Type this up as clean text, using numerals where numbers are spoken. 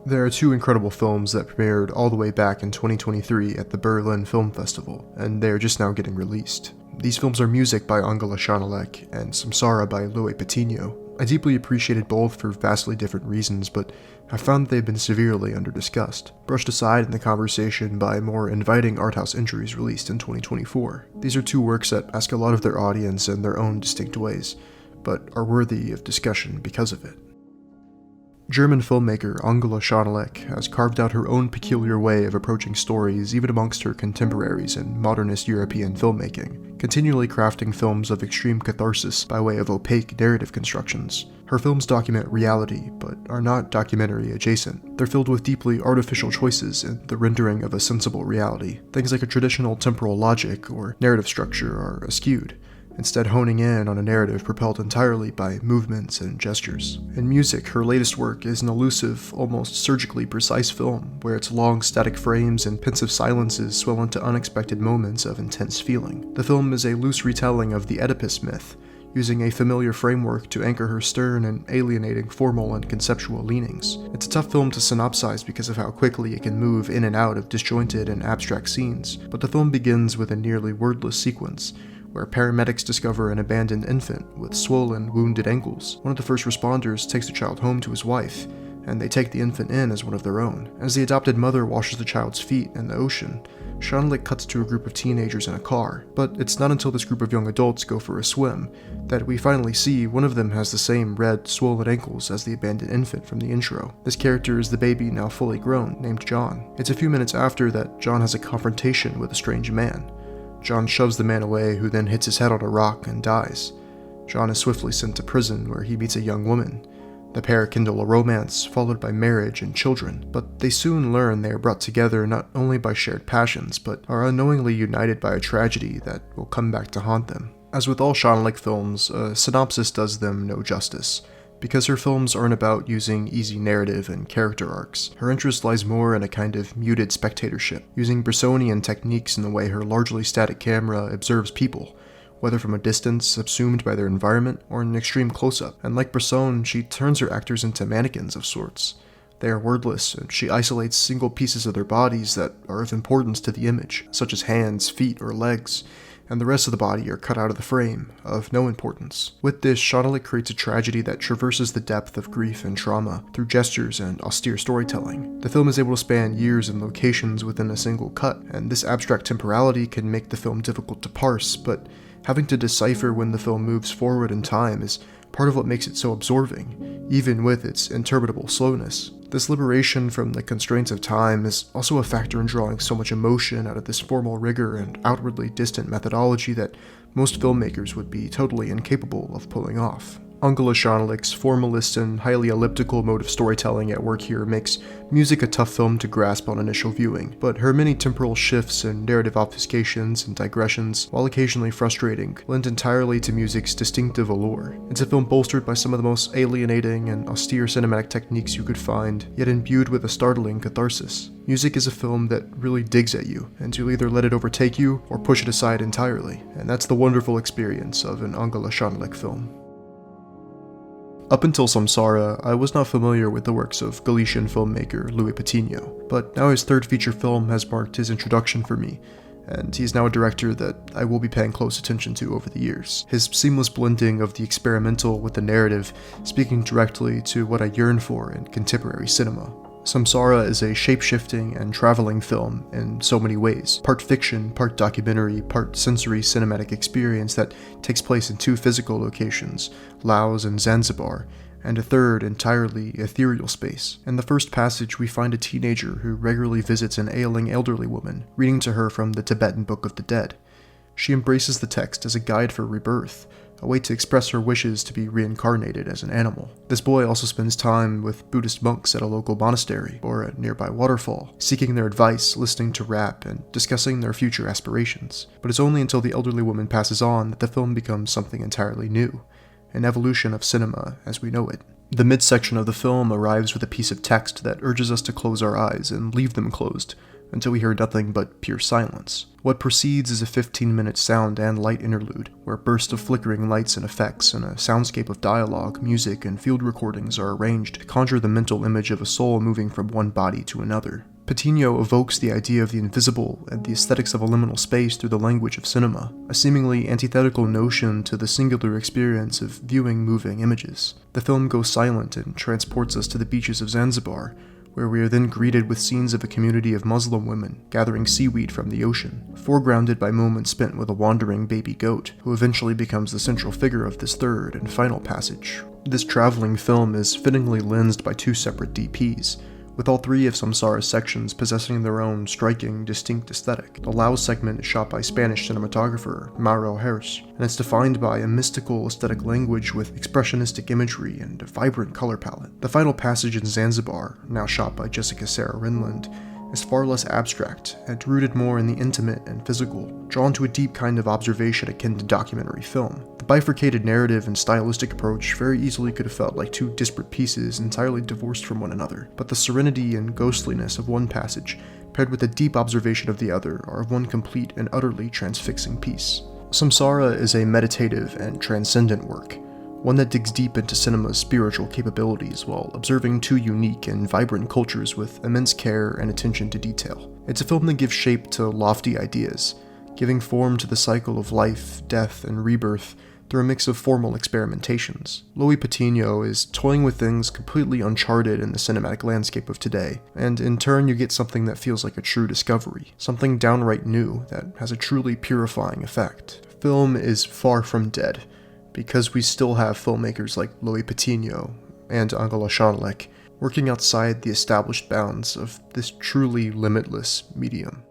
There are two incredible films that premiered all the way back in 2023 at the Berlin Film Festival, and they are just now getting released. These films are Music by Schanelec and Samsara by Lois Patiño. I deeply appreciated both for vastly different reasons, but I found that they've been severely under-discussed, brushed aside in the conversation by more inviting arthouse entries released in 2024. These are two works that ask a lot of their audience in their own distinct ways, but are worthy of discussion because of it. German filmmaker Angela Schanelec has carved out her own peculiar way of approaching stories even amongst her contemporaries in modernist European filmmaking, continually crafting films of extreme catharsis by way of opaque narrative constructions. Her films document reality, but are not documentary adjacent. They're filled with deeply artificial choices in the rendering of a sensible reality. Things like a traditional temporal logic or narrative structure are eschewed, instead honing in on a narrative propelled entirely by movements and gestures. In Music, her latest work is an elusive, almost surgically precise film, where its long static frames and pensive silences swell into unexpected moments of intense feeling. The film is a loose retelling of the Oedipus myth, using a familiar framework to anchor her stern and alienating formal and conceptual leanings. It's a tough film to synopsize because of how quickly it can move in and out of disjointed and abstract scenes, but the film begins with a nearly wordless sequence, where paramedics discover an abandoned infant with swollen, wounded ankles. One of the first responders takes the child home to his wife, and they take the infant in as one of their own. As the adopted mother washes the child's feet in the ocean, Schanelec cuts to a group of teenagers in a car, but it's not until this group of young adults go for a swim that we finally see one of them has the same red, swollen ankles as the abandoned infant from the intro. This character is the baby now fully grown, named John. It's a few minutes after that John has a confrontation with a strange man. John shoves the man away, who then hits his head on a rock and dies. John is swiftly sent to prison, where he meets a young woman. The pair kindle a romance, followed by marriage and children, but they soon learn they are brought together not only by shared passions, but are unknowingly united by a tragedy that will come back to haunt them. As with all Schanelec films, a synopsis does them no justice. Because her films aren't about using easy narrative and character arcs, her interest lies more in a kind of muted spectatorship, using Bressonian techniques in the way her largely static camera observes people, whether from a distance, subsumed by their environment, or in an extreme close-up. And like Bresson, she turns her actors into mannequins of sorts. They are wordless, and she isolates single pieces of their bodies that are of importance to the image, such as hands, feet, or legs, and the rest of the body are cut out of the frame, of no importance. With this, Schanelec creates a tragedy that traverses the depth of grief and trauma through gestures and austere storytelling. The film is able to span years and locations within a single cut, and this abstract temporality can make the film difficult to parse, but having to decipher when the film moves forward in time is part of what makes it so absorbing, even with its interminable slowness. This liberation from the constraints of time is also a factor in drawing so much emotion out of this formal rigor and outwardly distant methodology that most filmmakers would be totally incapable of pulling off. Angela Schanelec's formalist and highly elliptical mode of storytelling at work here makes Music a tough film to grasp on initial viewing, but her many temporal shifts and narrative obfuscations and digressions, while occasionally frustrating, lend entirely to Music's distinctive allure. It's a film bolstered by some of the most alienating and austere cinematic techniques you could find, yet imbued with a startling catharsis. Music is a film that really digs at you, and you'll either let it overtake you or push it aside entirely, and that's the wonderful experience of an Angela Schanelec film. Up until Samsara, I was not familiar with the works of Galician filmmaker Lois Patiño, but now his third feature film has marked his introduction for me, and he is now a director that I will be paying close attention to over the years. His seamless blending of the experimental with the narrative, speaking directly to what I yearn for in contemporary cinema. Samsara is a shape-shifting and traveling film in so many ways. Part fiction, part documentary, part sensory cinematic experience that takes place in two physical locations, Laos and Zanzibar, and a third entirely ethereal space. In the first passage, we find a teenager who regularly visits an ailing elderly woman, reading to her from the Tibetan Book of the Dead. She embraces the text as a guide for rebirth, a way to express her wishes to be reincarnated as an animal. This boy also spends time with Buddhist monks at a local monastery or a nearby waterfall, seeking their advice, listening to rap, and discussing their future aspirations. But it's only until the elderly woman passes on that the film becomes something entirely new, an evolution of cinema as we know it. The midsection of the film arrives with a piece of text that urges us to close our eyes and leave them closed, until we hear nothing but pure silence. What precedes is a 15-minute sound and light interlude, where bursts of flickering lights and effects and a soundscape of dialogue, music, and field recordings are arranged to conjure the mental image of a soul moving from one body to another. Patiño evokes the idea of the invisible and the aesthetics of a liminal space through the language of cinema, a seemingly antithetical notion to the singular experience of viewing moving images. The film goes silent and transports us to the beaches of Zanzibar, where we are then greeted with scenes of a community of Muslim women gathering seaweed from the ocean, foregrounded by moments spent with a wandering baby goat, who eventually becomes the central figure of this third and final passage. This traveling film is fittingly lensed by two separate DPs, with all three of Samsara's sections possessing their own striking, distinct aesthetic. The Laos segment is shot by Spanish cinematographer Mauro Herz, and it's defined by a mystical aesthetic language with expressionistic imagery and a vibrant color palette. The final passage in Zanzibar, now shot by Jessica Sarah Renland, is far less abstract and rooted more in the intimate and physical, drawn to a deep kind of observation akin to documentary film. The bifurcated narrative and stylistic approach very easily could have felt like two disparate pieces entirely divorced from one another, but the serenity and ghostliness of one passage, paired with the deep observation of the other, are of one complete and utterly transfixing piece. Samsara is a meditative and transcendent work, one that digs deep into cinema's spiritual capabilities while observing two unique and vibrant cultures with immense care and attention to detail. It's a film that gives shape to lofty ideas, giving form to the cycle of life, death, and rebirth through a mix of formal experimentations. Lois Patiño is toying with things completely uncharted in the cinematic landscape of today, and in turn you get something that feels like a true discovery, something downright new that has a truly purifying effect. Film is far from dead, because we still have filmmakers like Lois Patiño and Schanelec working outside the established bounds of this truly limitless medium.